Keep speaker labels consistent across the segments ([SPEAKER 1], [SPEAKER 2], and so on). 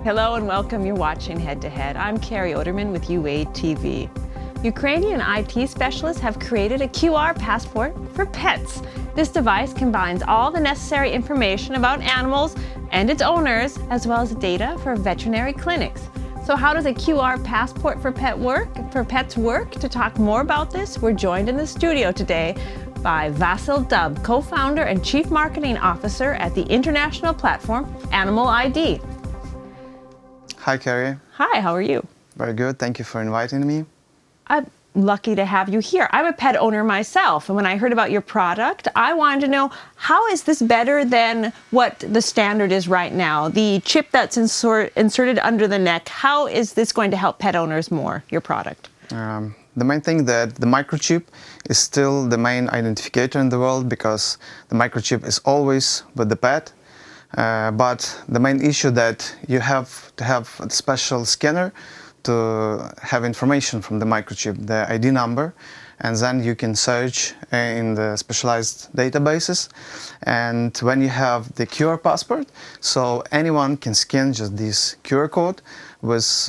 [SPEAKER 1] Hello and welcome. You're watching Head to Head. I'm Carrie Oderman with UATV. Ukrainian IT specialists have created a QR passport for pets. This device combines all the necessary information about animals and its owners, as well as data for veterinary clinics. So how does a QR passport for pets work? To talk more about this, we're joined in the studio today by Vasyl Dub, co-founder and chief marketing officer at the international platform Animal ID.
[SPEAKER 2] Hi, Carrie.
[SPEAKER 1] Hi, how are you?
[SPEAKER 2] Very good. Thank you for inviting me.
[SPEAKER 1] I'm lucky to have you here. I'm a pet owner myself, and when I heard about your product, I wanted to know, how is this better than what the standard is right now? The chip that's inserted under the neck, how is this going to help pet owners more, your product?
[SPEAKER 2] The main thing that the microchip is still the main identificator in the world, because the microchip is always with the pet. But the main issue that you have to have a special scanner to have information from the microchip, the ID number, and then you can search in the specialized databases. And when you have the QR passport, so anyone can scan just this QR code with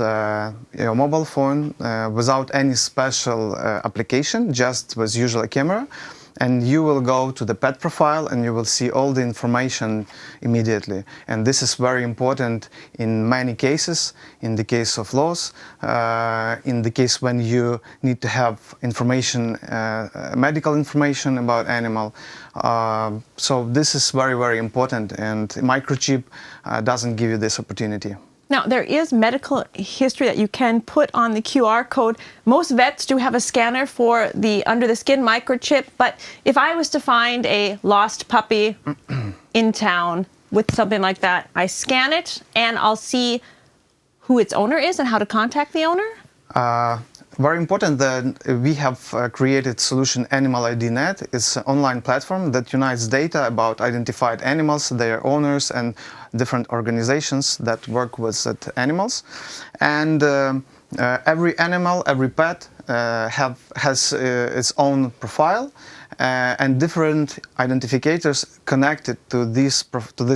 [SPEAKER 2] your mobile phone without any special application, just with usual camera. And you will go to the pet profile and you will see all the information immediately. And this is very important in many cases, in the case of loss, in the case when you need to have information, medical information about animal. So this is very, very important, and microchip doesn't give you this opportunity.
[SPEAKER 1] Now, there is medical history that you can put on the QR code. Most vets do have a scanner for the under-the-skin microchip, but if I was to find a lost puppy in town with something like that, I scan it and I'll see who its owner is and how to contact the owner?
[SPEAKER 2] Very important that we have created solution Animal ID Net. It's an online platform that unites data about identified animals, their owners, and different organizations that work with animals. And every animal, every pet has its own profile and different identifiers connected to this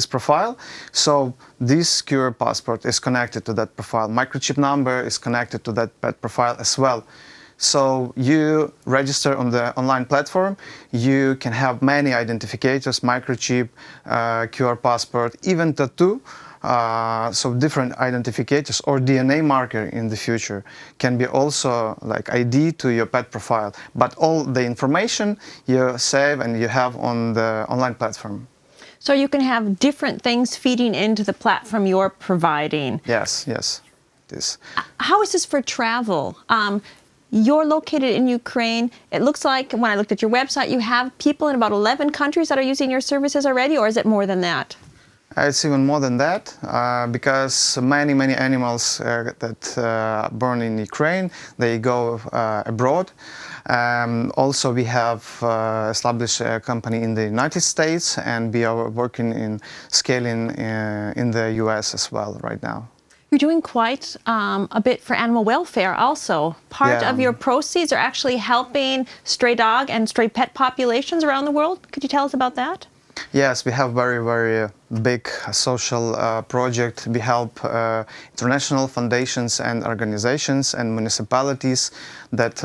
[SPEAKER 2] profile. So this QR passport is connected to that profile. Microchip number is connected to that pet profile as well. So you register on the online platform, you can have many identifiers, microchip, QR passport, even tattoo. So different identifiers or DNA marker in the future can be also like ID to your pet profile. But all the information you save and you have on the online platform.
[SPEAKER 1] So you can have different things feeding into the platform you're providing.
[SPEAKER 2] Yes, yes. This.
[SPEAKER 1] How is this for travel? You're located in Ukraine. It looks like, when I looked at your website, you have people in about 11 countries that are using your services already, or is it more than that?
[SPEAKER 2] It's even more than that, because many animals that are born in Ukraine, they go abroad. Also, we have established a company in the United States, and we are working in scaling in the US as well right now.
[SPEAKER 1] You're doing quite a bit for animal welfare also. Part of your proceeds are actually helping stray dog and stray pet populations around the world. Could you tell us about that?
[SPEAKER 2] Yes, we have very big social project. We help international foundations and organizations and municipalities that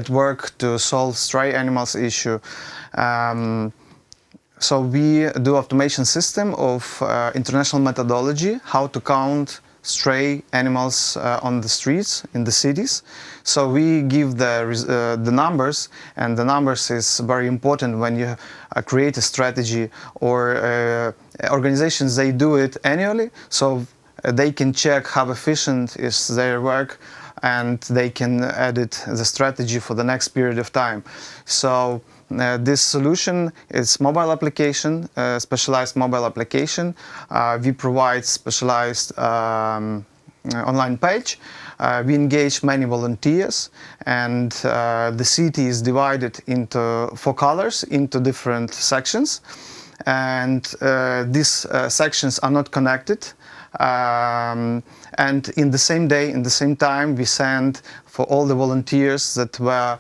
[SPEAKER 2] work to solve stray animals issue. So we do automation system of international methodology, how to count stray animals on the streets in the cities. So we give the numbers, and the numbers is very important when you create a strategy, or organizations, they do it annually, so they can check how efficient is their work, and they can edit the strategy for the next period of time. So this solution is mobile application, specialized mobile application. We provide specialized online page. We engage many volunteers, and the city is divided into 4 colors, into different sections. And these sections are not connected. And in the same day, in the same time, we send for all the volunteers that were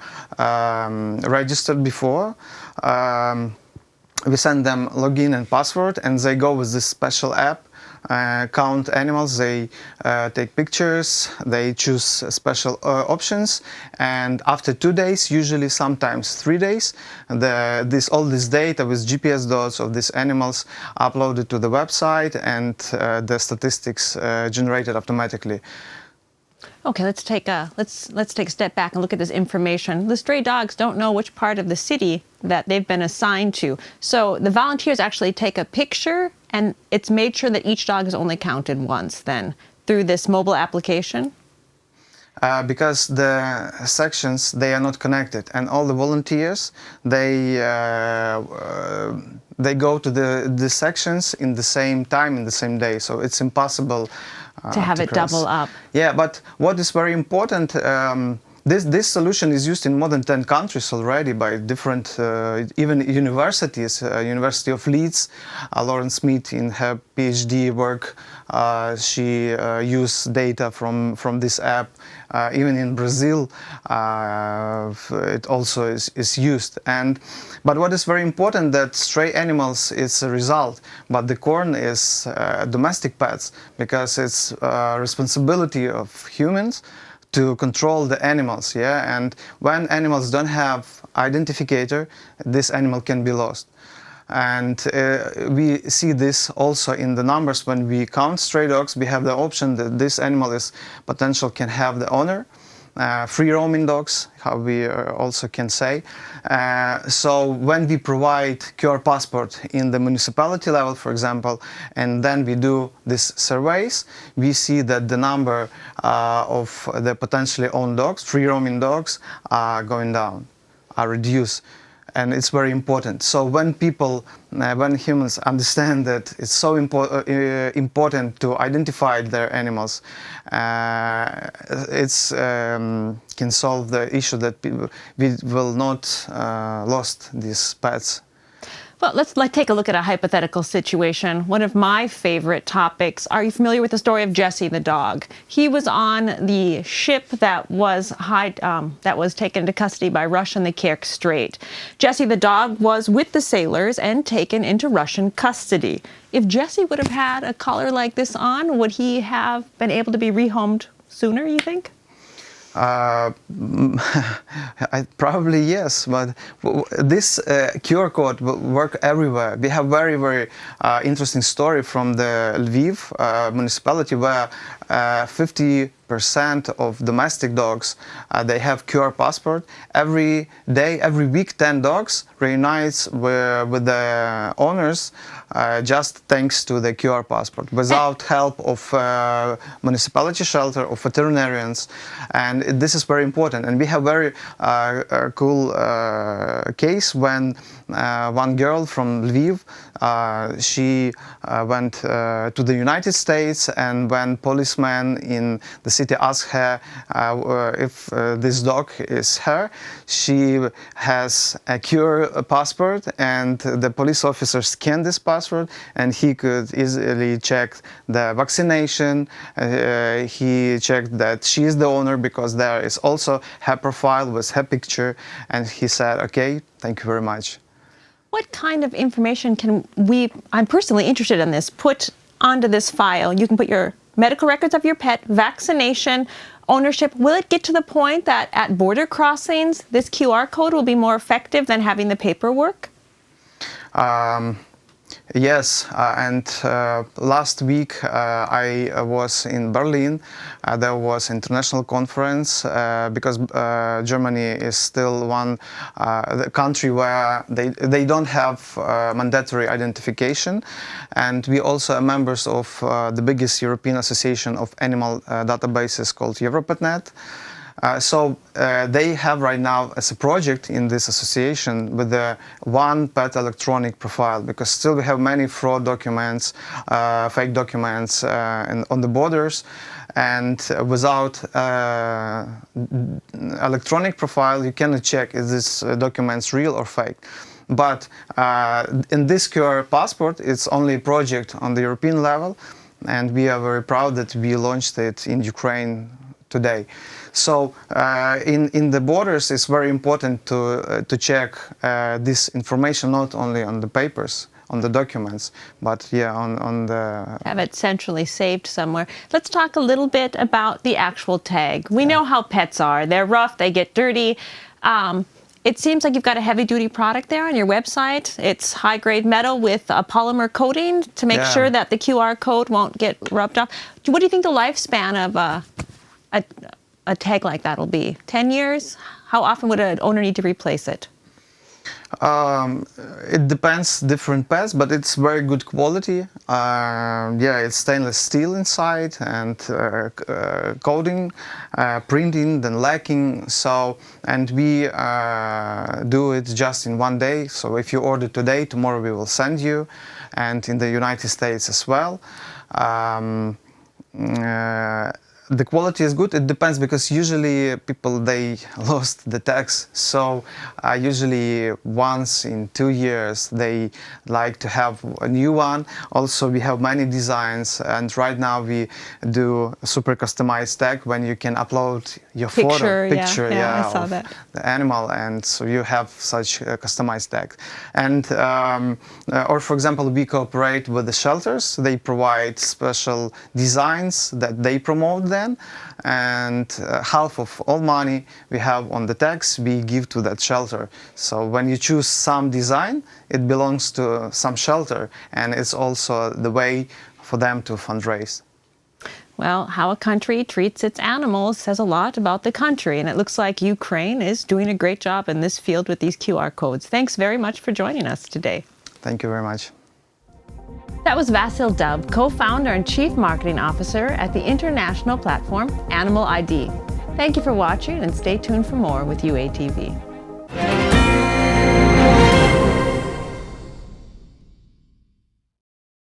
[SPEAKER 2] registered before, we send them login and password, and they go with this special app count animals, they take pictures, they choose special options, and after 2 days, usually sometimes 3 days, all this data with GPS dots of these animals uploaded to the website, and the statistics generated automatically.
[SPEAKER 1] Okay, let's take a step back and look at this information. The stray dogs don't know which part of the city that they've been assigned to. So the volunteers actually take a picture, and it's made sure that each dog is only counted once then through this mobile application?
[SPEAKER 2] Because the sections, they are not connected, and all the volunteers, they go to the sections in the same time, in the same day, so it's impossible
[SPEAKER 1] to have it
[SPEAKER 2] cross.
[SPEAKER 1] double up.
[SPEAKER 2] Yeah, but what is very important, this solution is used in more than 10 countries already by different, even universities. University of Leeds, Lauren Smith in her PhD work, she used data from this app. Even in Brazil, it also is used. But what is very important, that stray animals is a result, but the corn is domestic pets, because it's responsibility of humans to control the animals, yeah? And when animals don't have identificator, this animal can be lost. And we see this also in the numbers. When we count stray dogs, we have the option that this animal is potential can have the owner. Free roaming dogs, how we also can say. So when we provide QR passport in the municipality level, for example, and then we do these surveys, we see that the number of the potentially owned dogs, free roaming dogs, are going down, are reduced. And it's very important. So when people, when humans understand that it's so important to identify their animals, it's can solve the issue that we will not lost these pets.
[SPEAKER 1] Well, let's take a look at a hypothetical situation. One of my favorite topics. Are you familiar with the story of Jesse the dog? He was on the ship that was taken into custody by Russia in the Kerch Strait. Jesse the dog was with the sailors and taken into Russian custody. If Jesse would have had a collar like this on, would he have been able to be rehomed sooner, you think?
[SPEAKER 2] Probably yes, but this QR code will work everywhere. We have very interesting story from the Lviv municipality, where 50% of domestic dogs, they have QR passport. Every day, every week, 10 dogs reunites with the owners just thanks to the QR passport, without help of municipality shelter, of veterinarians. And this is very important. And we have very cool case when one girl from Lviv, she went to the United States, and when policeman in the city asked her if this dog is her, she has a QR passport, and the police officer scanned this passport, and he could easily check the vaccination. He checked that she is the owner, because there is also her profile with her picture, and he said, okay, thank you very much.
[SPEAKER 1] What kind of information can we, I'm personally interested in this, put onto this file? You can put your medical records of your pet, vaccination, ownership. Will it get to the point that at border crossings, this QR code will be more effective than having the paperwork?
[SPEAKER 2] Yes, and last week I was in Berlin. There was an international conference because Germany is still one the country where they don't have mandatory identification, and we also are members of the biggest European association of animal databases called EuroPetNet. So they have right now as a project in this association with the one pet electronic profile, because still we have many fraud documents, fake documents on the borders, and without electronic profile you cannot check is this documents real or fake. But in this QR passport, it's only a project on the European level, and we are very proud that we launched it in Ukraine today. So in the borders, it's very important to check this information not only on the papers, on the documents, but yeah, on the...
[SPEAKER 1] Have it centrally saved somewhere. Let's talk a little bit about the actual tag. We know how pets are. They're rough, they get dirty. It seems like you've got a heavy-duty product there on your website. It's high-grade metal with a polymer coating to make sure that the QR code won't get rubbed off. What do you think the lifespan of a tag like that will be? 10 years? How often would an owner need to replace it?
[SPEAKER 2] It depends, different pets, but it's very good quality. Yeah, it's stainless steel inside and coating, printing, then lacking. So, and we do it just in one day. So if you order today, tomorrow we will send you, and in the United States as well. The quality is good. It depends, because usually people, they lost the tags, so usually once in 2 years they like to have a new one. Also, we have many designs, and right now we do a super customized tag when you can upload your picture
[SPEAKER 1] I saw
[SPEAKER 2] of
[SPEAKER 1] that.
[SPEAKER 2] the animal, and so you have such a customized tag. And or for example, we cooperate with the shelters. They provide special designs that they promote then, and half of all money we have on the tags we give to that shelter. So when you choose some design, it belongs to some shelter, and it's also the way for them to fundraise.
[SPEAKER 1] Well, how a country treats its animals says a lot about the country, and it looks like Ukraine is doing a great job in this field with these QR codes. Thanks very much for joining us today.
[SPEAKER 2] Thank you very much.
[SPEAKER 1] That was Vasyl Dub, co-founder and chief marketing officer at the international platform Animal ID. Thank you for watching, and stay tuned for more with UATV.